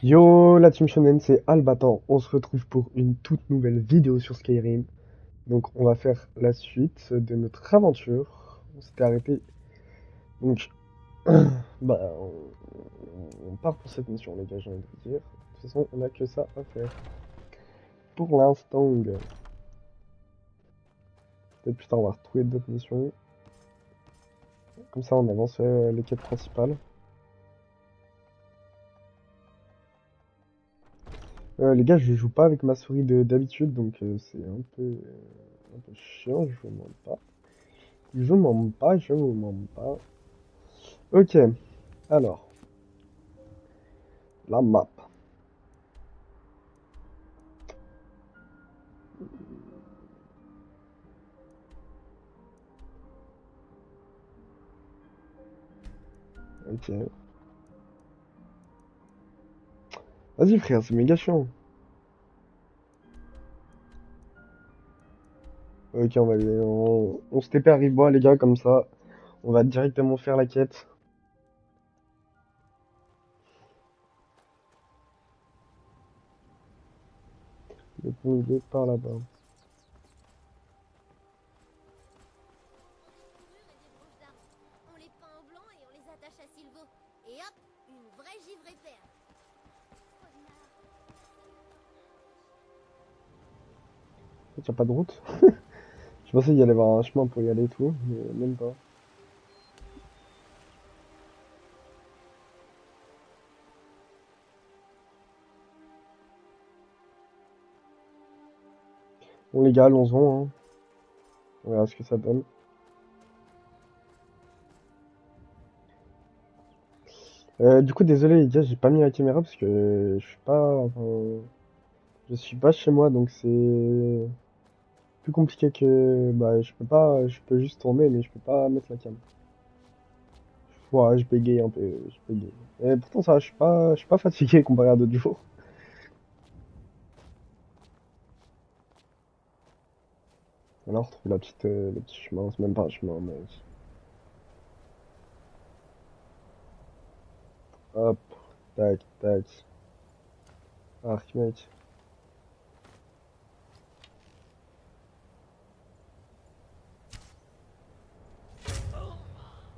Yo la team shonen, c'est Albathan. On se retrouve pour une toute nouvelle vidéo sur Skyrim. Donc on va faire la suite de notre aventure. On s'était arrêté. Donc bah on part pour cette mission les gars, j'ai envie de vous dire. De toute façon on a que ça à faire. Pour l'instant. Peut-être plus tard on va retrouver d'autres missions. Comme ça on avance les quêtes principales. Les gars, je joue pas avec ma souris d'habitude, donc c'est un peu chiant, je vous mens pas. Je mens pas, je vous mens pas. Ok, alors, la map. Ok. Vas-y frère, c'est méga chiant. Ok, on va aller, on se TP à Ribois les gars, comme ça. On va directement faire la quête. Le pont il est par là-bas. On les peint en blanc et on les attache à Silvo. Et hop, une vraie givrée perle. Y'a pas de route. Je pensais qu'il y allait avoir un chemin pour y aller et tout, mais même pas. Bon les gars, allons-en, hein. On verra ce que ça donne. Du coup, désolé les gars, j'ai pas mis la caméra parce que je suis pas, enfin, je suis pas chez moi, donc c'est plus compliqué que, bah, je peux pas, je peux juste tourner, mais je peux pas mettre la cam. Ouais, je bégaye un peu, je bégaye. Et pourtant ça, va, je suis pas fatigué comparé à d'autres jours. Alors, on retrouve le petit chemin, c'est même pas un chemin, mais hop, tac, tac, arc, mec.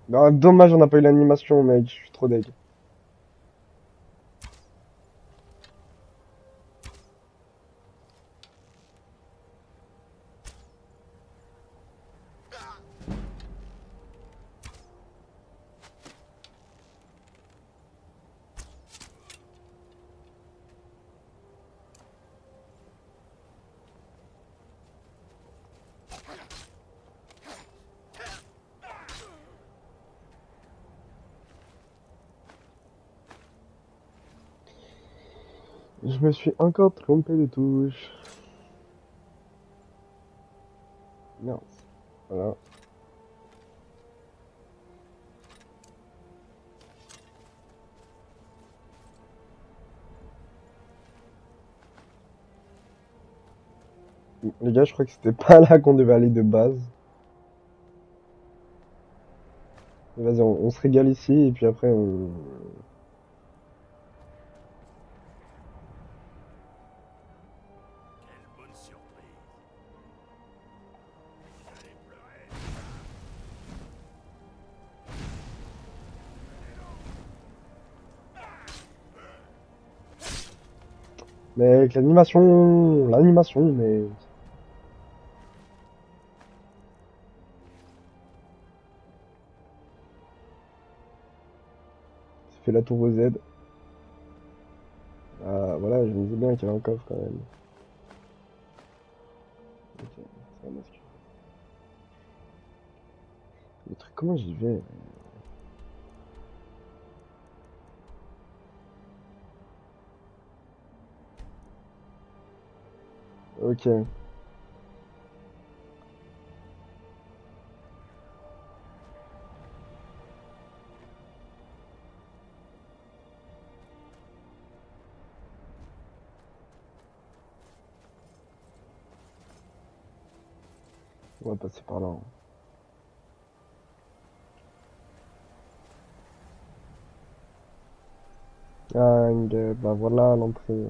Non, dommage, on n'a pas eu l'animation, mec, je suis trop deg. Je me suis encore trompé de touche. Merde, voilà. Les gars, je crois que c'était pas là qu'on devait aller de base. Mais vas-y, on se régale ici, et puis après, on... Quelle bonne surprise. Allez pleurer. Mec, l'animation, mais... Ça fait la tour aux Z. Ah, voilà, je me disais bien qu'il y avait un coffre quand même. Ok, c'est un masque. Le truc, comment j'y vais? Ok. On va passer par là, hein. Ah, bah voilà l'entrée.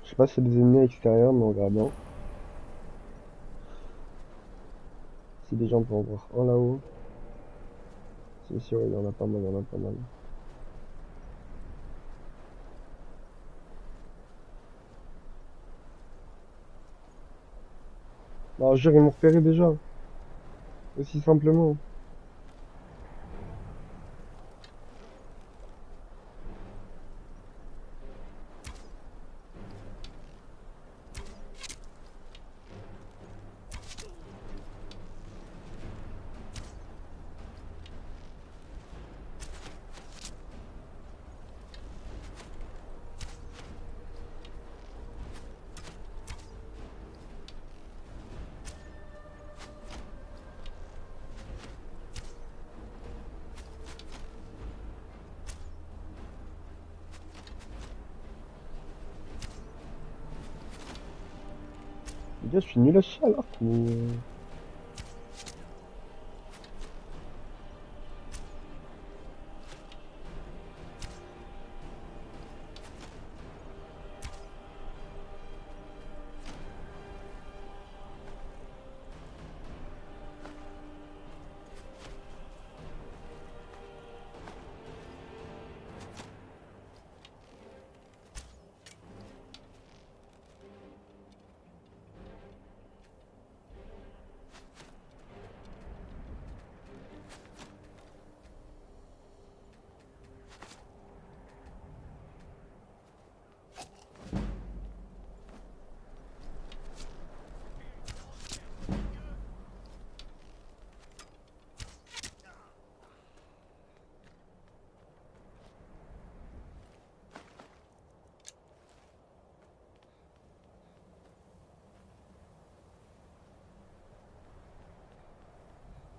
Je sais pas s'il y a des ennemis à l'extérieur, mais on verra bien. Si des gens on peut en voir un là-haut. Si, ouais, il y en a pas mal, il y en a pas mal. Alors, je dirais, ils m'ont repéré déjà. Aussi simplement. Les gars, je suis nul à chier alors ou...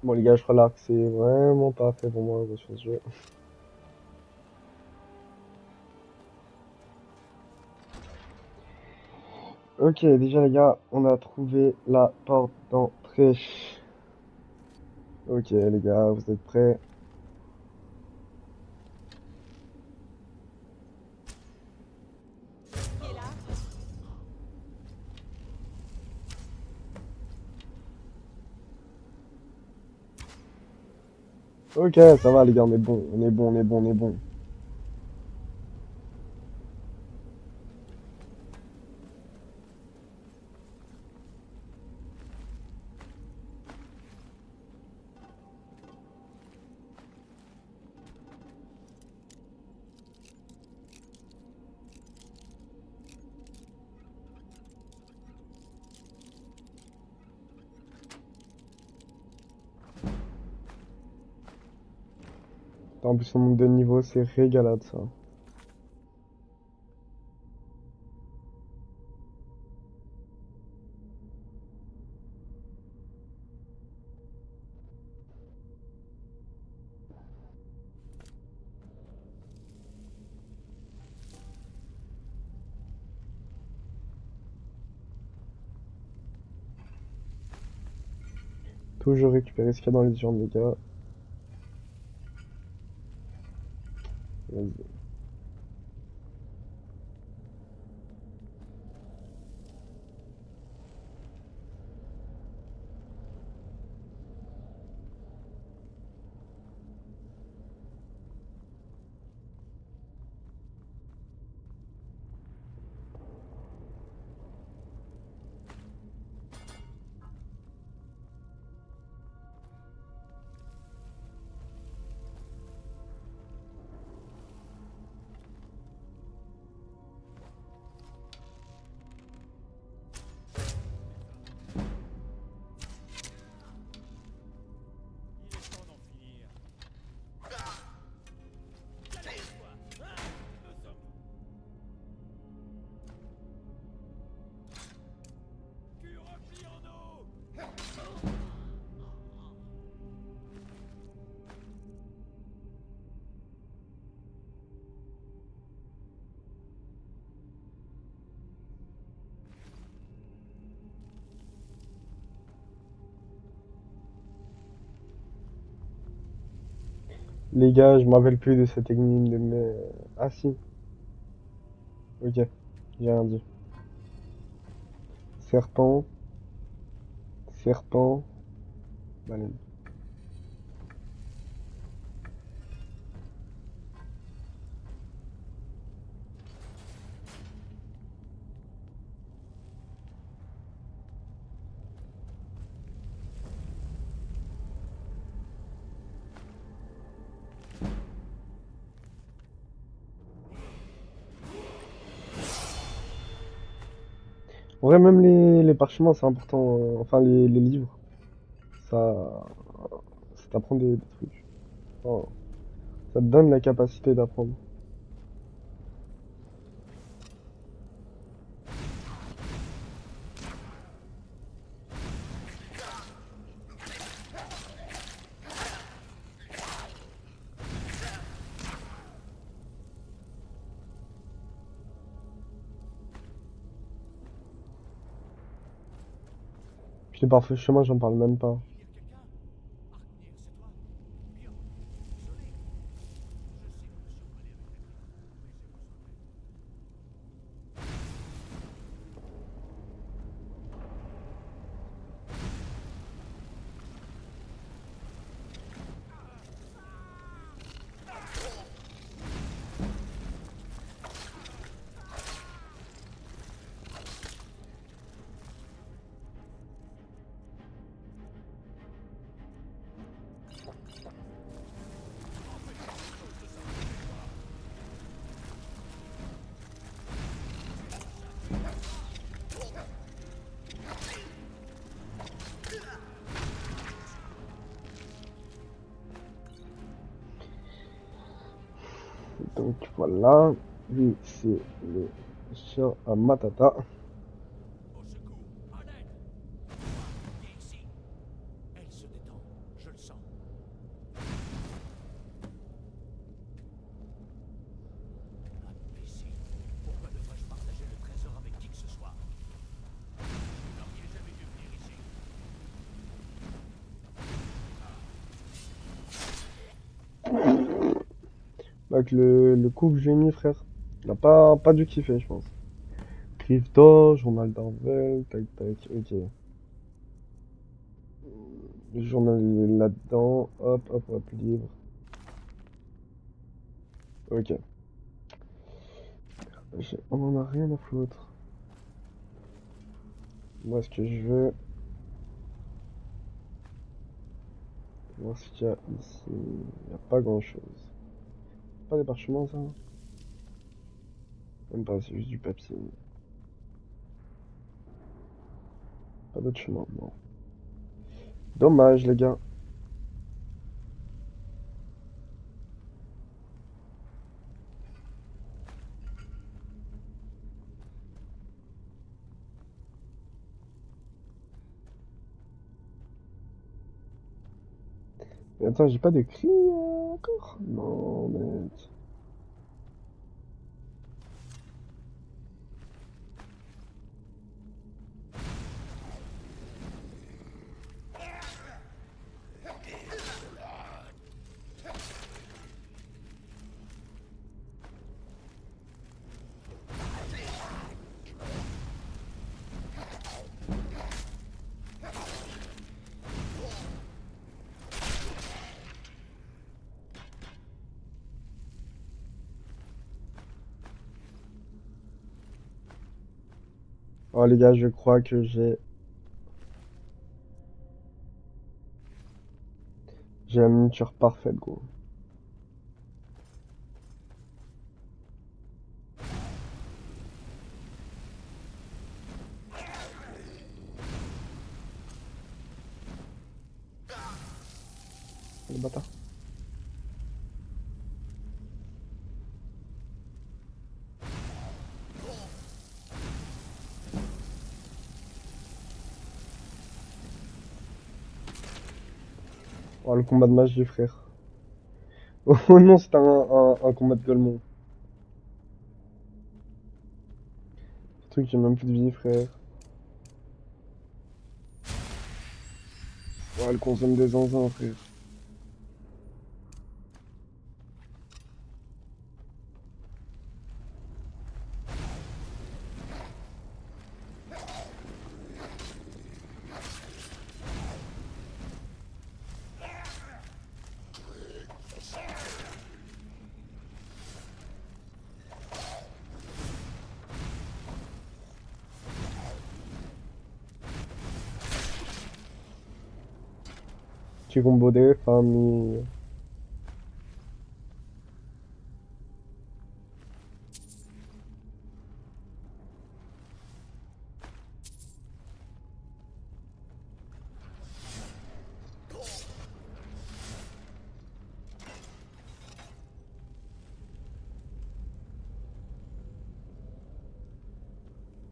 Bon les gars, je crois que c'est vraiment pas fait pour moi sur ce jeu. Ok, déjà les gars, on a trouvé la porte d'entrée. Ok les gars, vous êtes prêts? Qui est là? Ok, ça va les gars, on est bon, on est bon, on est bon, on est bon. En plus on monte de niveau, c'est régalade ça. Toujours récupérer ce qu'il y a dans les urnes les gars. Vas-y. Les gars, je me rappelle plus de cette énigme de mais... Ah si, ok, j'ai rien dit. Serpent, serpent, baleine. En vrai, même les parchemins, c'est important. Enfin, les livres, ça, ça t'apprend des trucs. Enfin, ça te donne la capacité d'apprendre. Puis les parchemins, j'en parle même pas. Il y a quelqu'un? Arnir, c'est toi? Bien. Désolé. Je sais que me surprenez avec la clé, mais j'ai besoin d'aide. Donc voilà, lui c'est le chien à Matata. Au secours! À l'aide! Viens ici! Elle se détend, je le sens. Imbécile! Pourquoi devrais-je partager le trésor avec qui que ce soit? Vous n'auriez jamais dû venir ici. Avec le coup que j'ai mis, frère, il a pas dû kiffer, je pense. Griffe d'or, journal d'Arvel, tac tac, ok. Le journal il est là-dedans, hop hop hop, livre. Ok. On en a rien à foutre. Moi, ce que je veux, voir ce qu'il y a ici. Il n'y a pas grand-chose. Pas des parchemins, ça? Même pas, c'est juste du papier. Pas d'autre chemin, non. Dommage, les gars. Mais attends, j'ai pas de cri encore? Non, mec. Oh, les gars, je crois que j'ai la miniature parfaite, gros. Le bâtard. Oh, le combat de magie, frère. Oh non, c'est un combat de Golemon. Ce truc, j'ai même plus de vie, frère. Oh, elle consomme des zinzins, frère. Petit combo des familles.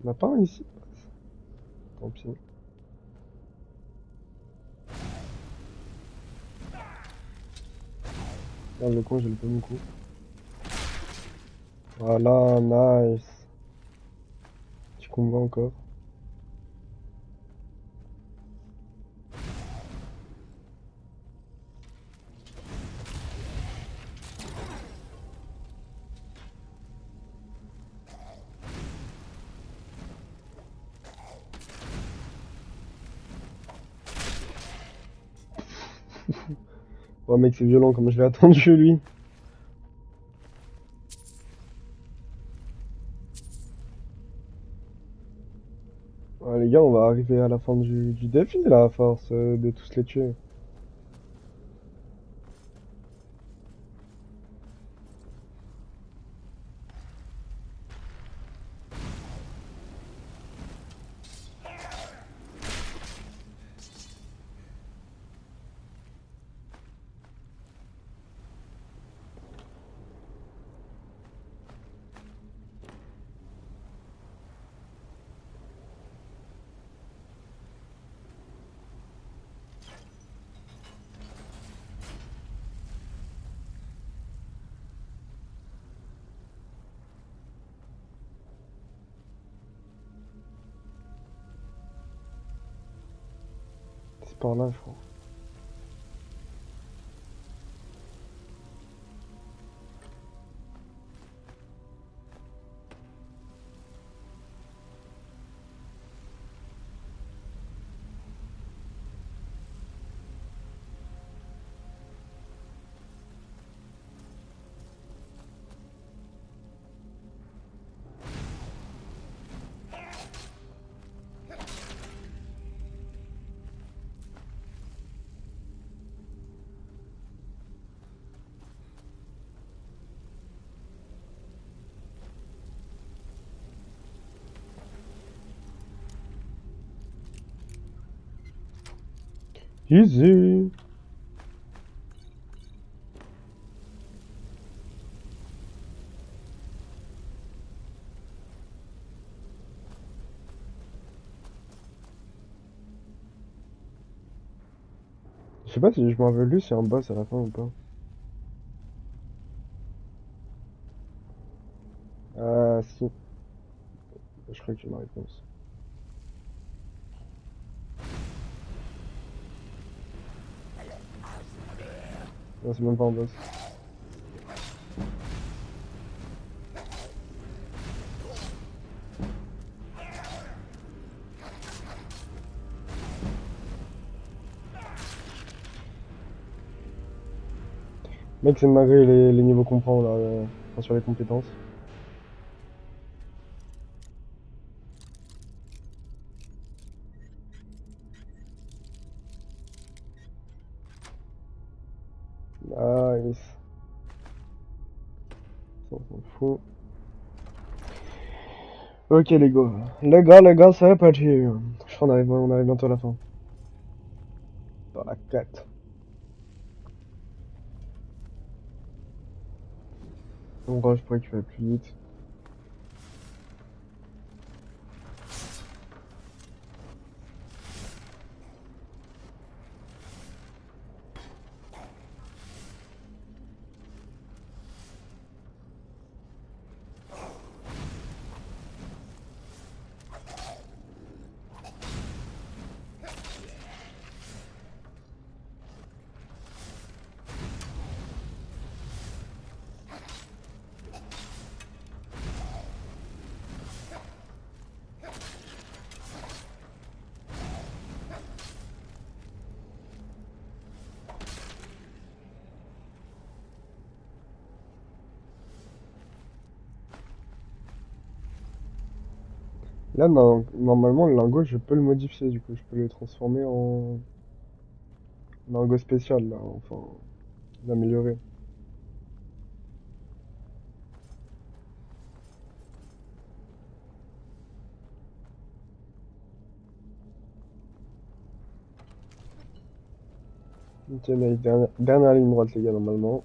On n'a pas un ici? Tant pis. Là, le con, j'ai le premier coup. Voilà, nice. Petit combat encore. Oh mec, c'est violent comme je l'ai attendu lui. Ouais, les gars, on va arriver à la fin du défi là, à force de tous les tuer. C'est par là, je crois. Easy. Je sais pas si je m'en rappelle lui, c'est un boss à la fin ou pas. Ah si, je crois que j'ai ma réponse. Non, c'est même pas un boss. Mec, c'est dingue les niveaux qu'on prend là, enfin, sur les compétences. Nice. Ça, on s'en fout. Ok les gars, c'est parti. Je crois on arrive bientôt à la fin. Dans la 4. On rush pour récupérer plus vite. Là, normalement, le lingot, je peux le modifier, du coup, je peux le transformer en Margot spécial là, enfin, l'améliorer. Ok, nice. Dernière ligne droite, les gars, normalement.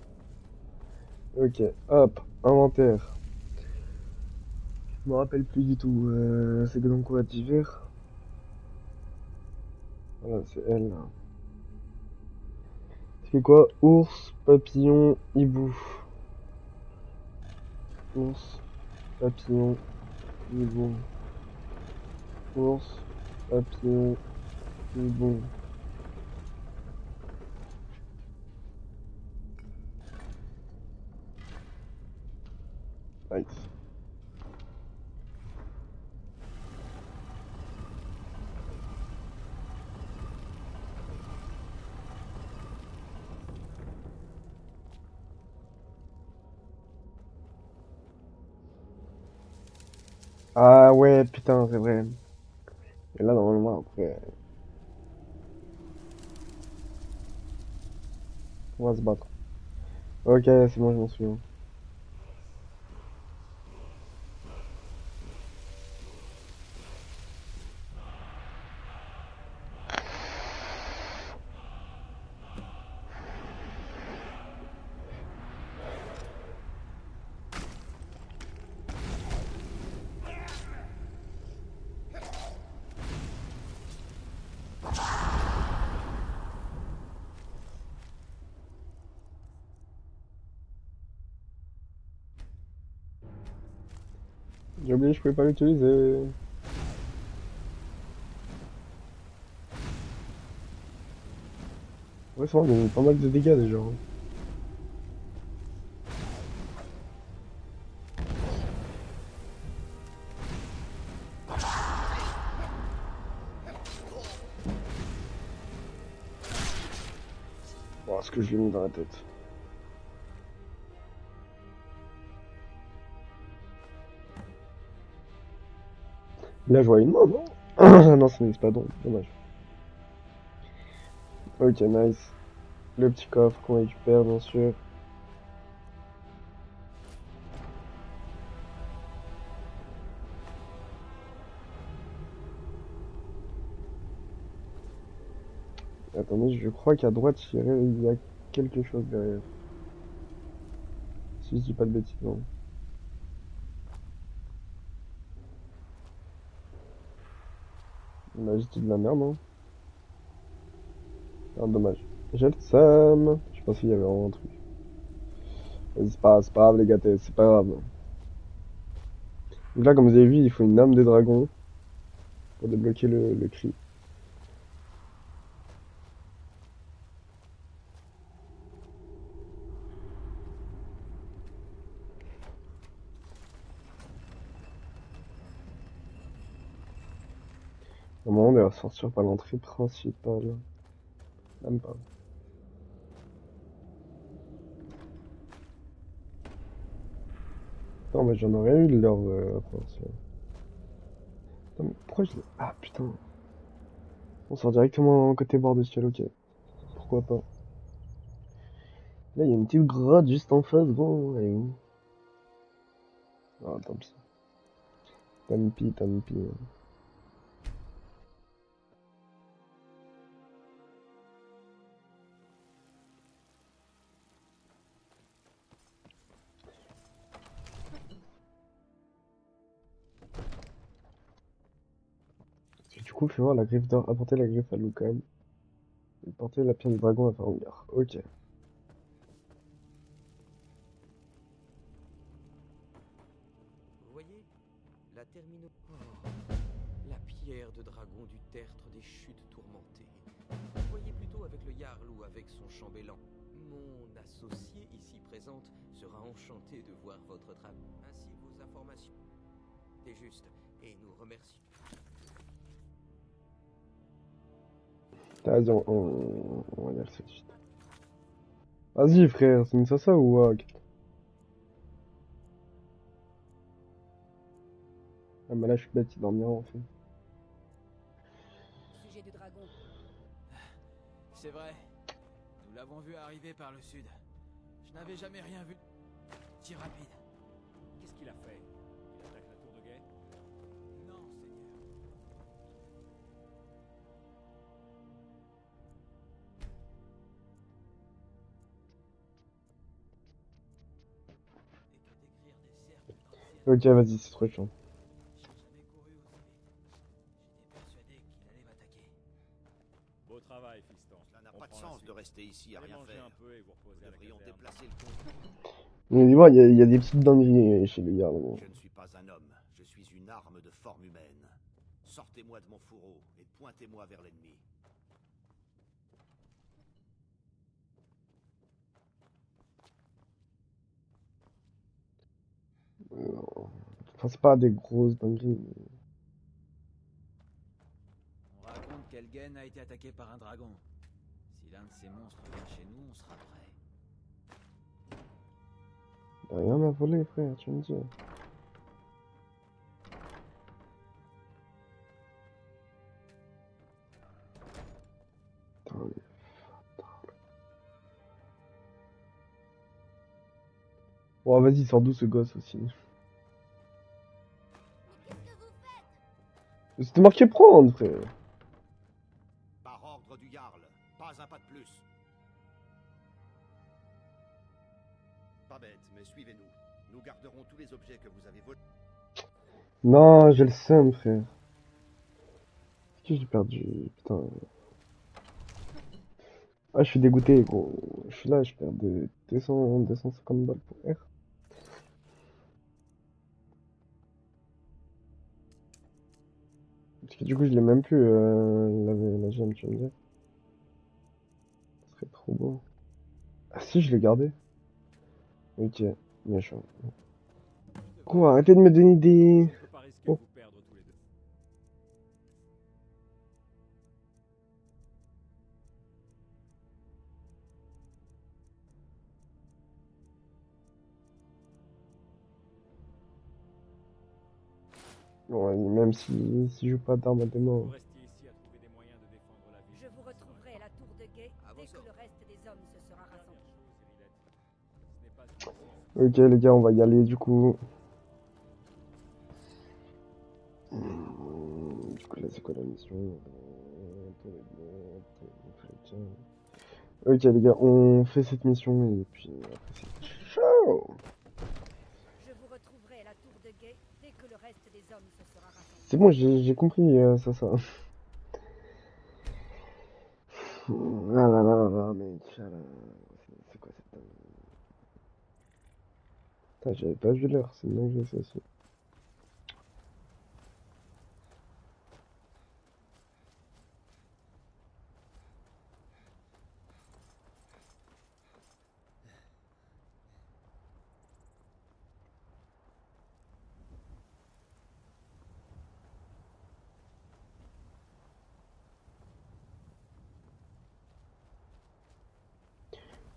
Ok, hop, inventaire. Je me rappelle plus du tout. C'est que dans quoi divers? Voilà, c'est elle là. C'est quoi? Ours, papillon, hibou. Ours, papillon, hibou. Ours, papillon, hibou. Nice. Ah ouais, putain, c'est vrai. Et là, normalement, après, on va se battre. Ok, c'est bon, je m'en souviens. J'ai oublié, je pouvais pas l'utiliser. Ouais, ça va, mais pas mal de dégâts déjà, hein. Oh, ce que je lui ai mis dans la tête. Là, je vois une main, non? Non, c'est un espadon, dommage. Ok, nice. Le petit coffre qu'on récupère, bien sûr. Attendez, je crois qu'à droite, il y a quelque chose derrière. Si je dis pas de bêtises, non. On a juste dit de la merde, non? Ah, dommage. J'ai le seum. Je pensais qu'il y avait vraiment un truc. Vas-y, c'est pas grave, les gars, c'est pas grave. Donc là, comme vous avez vu, il faut une âme des dragons pour débloquer le cri. Normalement, on doit sortir par l'entrée principale. Même pas. Non, mais j'en aurais eu de l'or principale. Attends, mais pourquoi je l'ai... Ah, putain. On sort directement côté bord de ciel, ok. Pourquoi pas. Là, il y a une petite grotte juste en face. Bon, elle est où? Ah, tant pis. Tant pis, tant pis. Du coup, fais voir la griffe d'or. Apporter la griffe à Lucan. Et porter la pierre du dragon à Farengar. Ok. Vous voyez, la termino... Oh, la pierre de dragon du tertre des chutes tourmentées. Vous voyez plutôt avec le Jarl ou avec son chambellan. Mon associé ici présente sera enchanté de voir votre travail. Ainsi vos informations. C'est juste, et nous remercions. Vas-y, on va y aller tout de suite. Vas-y, frère, c'est une sasa ou what? Ah, mais là, je suis bête, il dormira en fait. Sujet du dragon. C'est vrai, Nous l'avons vu arriver par le sud. Je n'avais jamais rien vu si rapide. Qu'est-ce qu'il a fait? Il attaque la tour de guet? Non, Seigneur. Et que décrire des cercles comme Ok, vas-y, c'est trop chiant. j'ai jamais couru aussi vite. J'étais persuadé qu'il allait m'attaquer. Beau travail, fiston. Cela n'a On pas de prend la sens suite. de rester ici à Allez rien manger faire. un peu et vous Nous reposer à la devrions caserne. déplacer le concours. Mais dis-moi, il y a des petites dingueries chez les gars. Mais... Je ne suis pas un homme, je suis une arme de forme humaine. Sortez-moi de mon fourreau et pointez-moi vers l'ennemi. Enfin, c'est pas des grosses dingueries. On raconte qu'Elgen a été attaqué par un dragon. Si l'un de ces monstres vient chez nous, on sera prêt. Y'a rien à voler, frère, tu me dis. Putain, mais- Bon, vas-y, sors d'où ce gosse aussi. Mais qu'est-ce que vous faites? C'était marqué prendre, frère. Par ordre du Jarl, pas un pas de plus. Pas bête, mais suivez-nous. Nous garderons tous les objets que vous avez volés. Non, j'ai le seum, frère. Est-ce que j'ai perdu? Putain. Ah, je suis dégoûté, gros. Je suis là, je perds de 250 balles pour R. Parce que du coup, je l'ai même plus, la gemme, tu vas me dire. Ce serait trop beau. Ah si, je l'ai gardé. Ok, bien chaud. Quoi, arrêtez de me donner des... Je ne peux pas risquer de Oh. vous perdre tous les deux. Ouais, même si je joue pas d'armes à deux mains. Vous restiez ici à trouver des moyens de défendre la ville. Je vous retrouverai à la tour de guet À vos dès que ordres. le reste des hommes se sera rassemblé. Ce n'est pas une Ok les gars, on va y aller du coup. Du coup là c'est quoi la mission? Ok les gars, on fait cette mission et puis après c'est ciao. Je vous retrouverai à la tour de guet dès que le reste des hommes se sera rassemblé. C'est bon, j'ai compris ça. Ah là là là là, mec, ah là, c'est quoi cette dingue? Putain, j'avais pas vu l'heure, c'est une dinguerie ça aussi.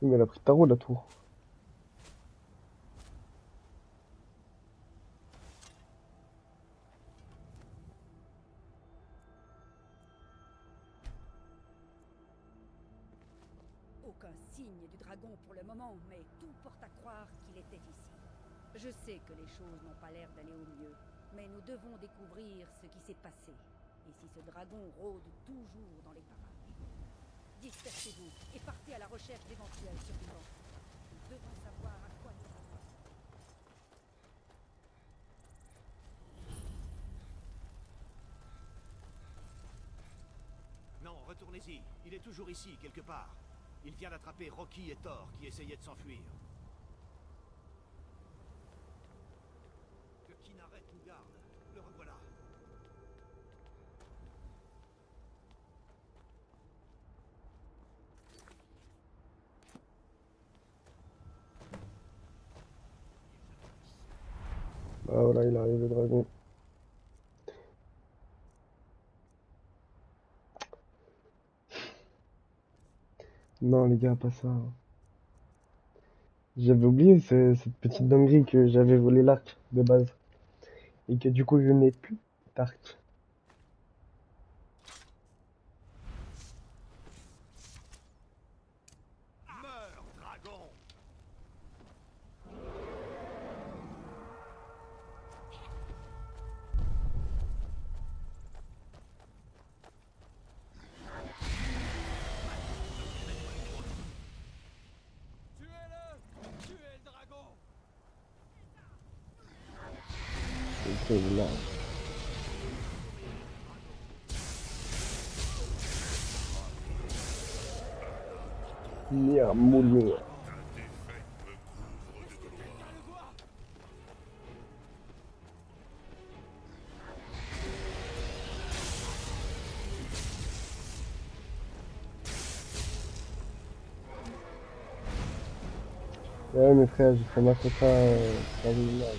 Oui, mais elle a pris tarot la tour. Aucun signe du dragon pour le moment, mais tout porte à croire qu'il était ici. Je sais que les choses n'ont pas l'air d'aller au mieux, mais nous devons découvrir ce qui s'est passé. Et si ce dragon rôde toujours dans les parages. Dispersez-vous et partez à la recherche d'éventuels survivants. Nous devons savoir à quoi nous attendre. Non, retournez-y. Il est toujours ici, quelque part. Il vient d'attraper Rocky et Thor qui essayaient de s'enfuir. Que Kynareth nous garde. Le revoilà. Bah voilà, il arrive le dragon. Non les gars, pas ça. J'avais oublié cette petite dinguerie que j'avais volé l'arc de base. Et que du coup je n'ai plus d'arc. C'est là. Mire, moulure. Ouais, mes frères, je ferai ma ça dans une image.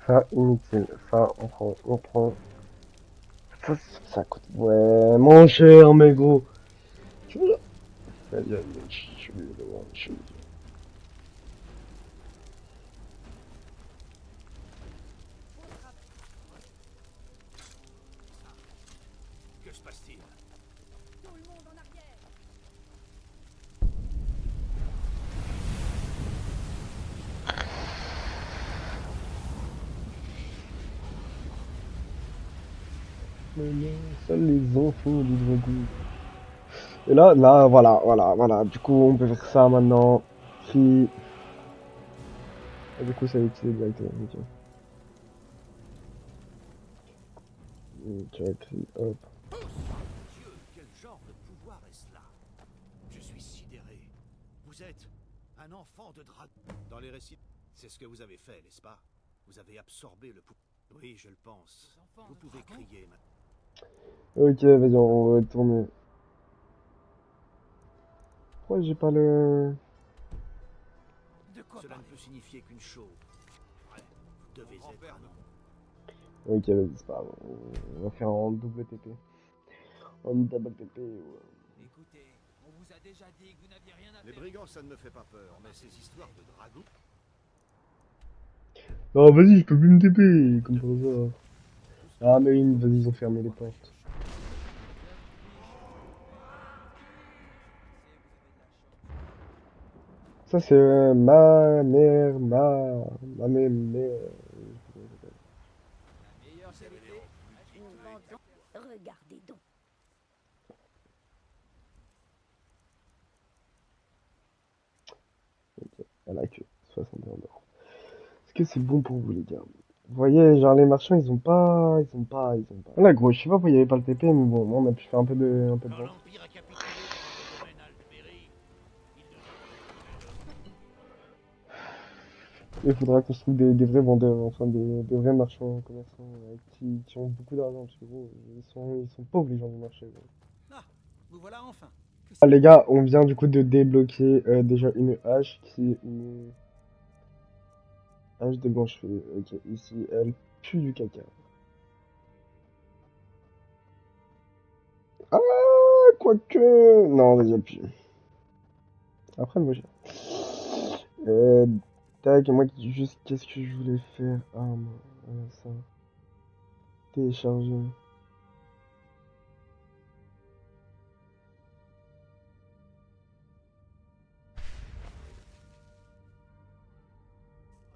Ça, inutile. Ça, on prend. Ça coûte vraiment cher, mais gros. Tu vois là? Aïe, aïe, aïe, je suis loin, je suis. Que se passe-t-il? Tout le monde en arrière. Mais non, seuls les enfants du dragon. Et là, voilà. Du coup, on peut faire ça maintenant. Qui. Et du coup, ça va utiliser directement. Ok. Ok, cri, hop. Dieu, quel genre de pouvoir est cela? Je suis sidéré. Vous êtes un enfant de dragon. Dans les récits, c'est ce que vous avez fait, n'est-ce pas? Vous avez absorbé le pouvoir. Oui, je le pense. Vous pouvez crier maintenant. Ok, vas-y, on va retourner. Pourquoi j'ai pas le. De quoi Cela ne parlez peut signifier qu'une chose. Ouais, vous devez être un homme. Ok, vas-y, c'est pas grave. On va faire en double TP. En double TP, ouais. Écoutez, on vous a déjà dit que vous n'aviez rien à Les faire. brigands, ça ne me fait pas peur, mais ces histoires de dragons. Non, vas-y, je peux plus me TP, comme par hasard. Ah, mais oui, vas-y, ils ont fermé les portes. Ça, c'est ma mère, ma mère. La meilleure qualité, Nous vendons. Regardez donc. Elle a que 61 euros. Est-ce que c'est bon pour vous, les gars? Vous voyez, genre, les marchands, ils ont pas. Là, gros, je sais pas pourquoi il y avait pas le TP, mais bon, on a pu faire un peu de Quand vente. l'Empire a capitulé devant le domaine Alberi, il ne Il faudra qu'on se trouve des vrais vendeurs, enfin des vrais marchands, commerçants, qui ont beaucoup d'argent, parce que gros, ils sont pauvres les gens du marché, gros. Ah, vous voilà enfin. Que Ah, c'est- les gars, on vient du coup de débloquer déjà une hache qui est une hache de blanche-fée. Ok, ici, elle pue du caca. Ah, quoique. Non, vas-y, elle pue. Après, moi j'ai. Euh, tac, moi juste, qu'est-ce que je voulais faire? Ah, non, ça. Télécharger.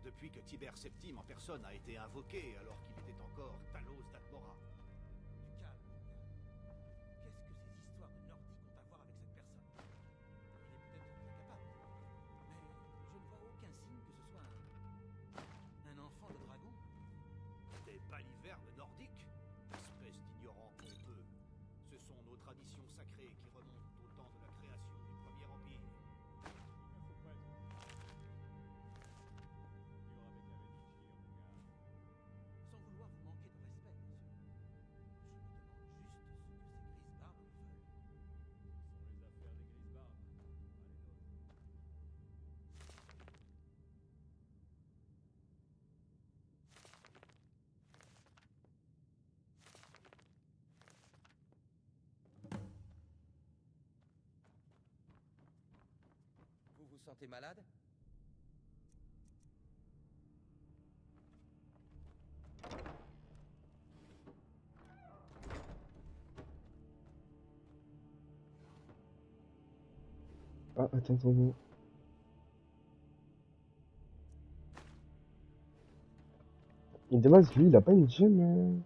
Depuis que Tibère Septime en personne a été invoqué alors qu'il était encore Talos d'Almora. Du calme. Qu'est-ce que ces histoires de nordiques ont à voir avec cette personne? Il est peut-être très capable, mais je ne vois aucun signe que ce soit un enfant de dragon. Des balivernes nordiques? Espèce d'ignorants pompeux. Ce sont nos traditions sacrées qui remontent au temps de la création du Premier Empire. Sans vouloir vous manquer de respect, monsieur. Je me demande juste ce que ces grises barbes veulent. sentez malade? Ah, attends. Et de base, lui, il a pas une gemme.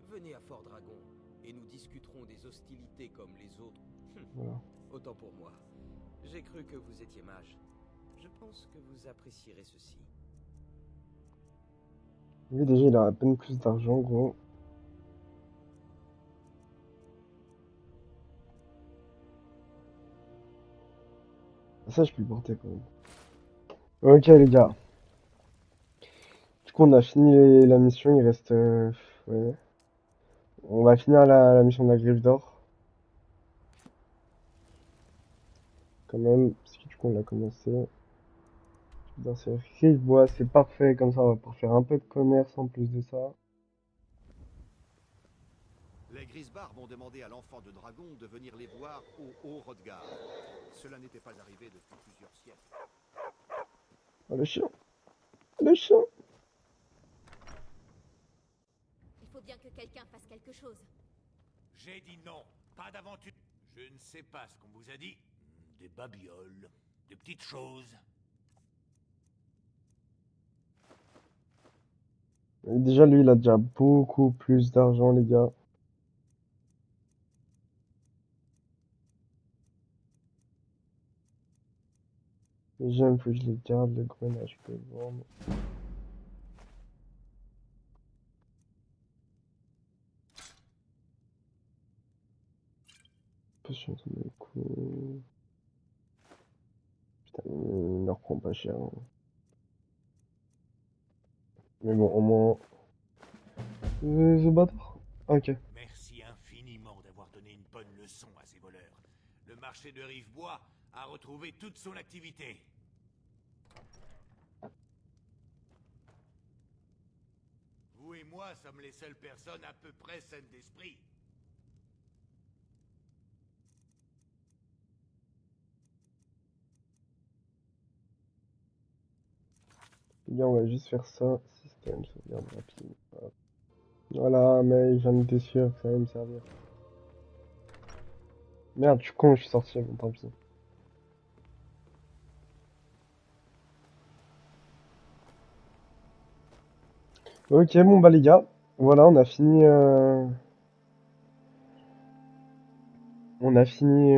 Venez à Fort Dragon et nous discuterons des hostilités comme les autres. Voilà. Autant pour moi. J'ai cru que vous étiez mage. Je pense que vous apprécierez ceci. Lui, déjà, il a à peine plus d'argent, gros. Ça, je peux le porter quand même. Ok, les gars. Du coup, on a fini la mission. Il reste. Ouais. On va finir la mission de la Griffe d'Or. Quand même. Parce que du coup, on l'a commencé. Dans ces Rive-Bois, c'est parfait. Comme ça, on va pouvoir faire un peu de commerce en plus de ça. Les Grisbarbes ont demandé à l'enfant de dragon de venir les voir au Haut-Rodgard. Cela n'était pas arrivé depuis plusieurs siècles. Oh, le chien. Le chien. Il faut bien que quelqu'un fasse quelque chose. J'ai dit non, pas d'aventure. Je ne sais pas ce qu'on vous a dit. Des babioles, des petites choses. Et déjà, lui, il a déjà beaucoup plus d'argent, les gars. Les gemmes, faut que je les garde. Le grenage, je peux le vendre. Potion de coup. Putain, il leur prend pas cher, hein. Mais bon, au moins. The bâtard. Ok. Merci infiniment d'avoir donné une bonne leçon à ces voleurs. Le marché de Rivebois a retrouvé toute son activité. Vous et moi sommes les seules personnes à peu près saines d'esprit. Les gars, on va juste faire ça. Système, sauvegarde rapide. Hop. Voilà, mais j'en étais sûr que ça allait me servir. Merde, je suis con, je suis sorti, bon, tant pis. Ok, bon, bah, les gars. Voilà, on a fini. On a fini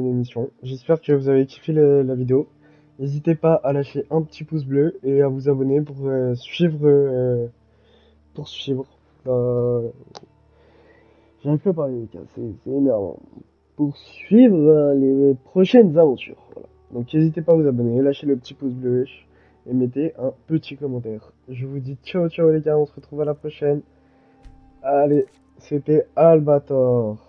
l'émission. J'espère que vous avez kiffé la vidéo. N'hésitez pas à lâcher un petit pouce bleu et à vous abonner pour suivre. Euh, J'arrive plus à parler, les gars, c'est énervant. Pour suivre les prochaines aventures. Voilà. Donc n'hésitez pas à vous abonner, lâchez le petit pouce bleu et mettez un petit commentaire. Je vous dis ciao ciao les gars, on se retrouve à la prochaine. Allez, c'était Albator.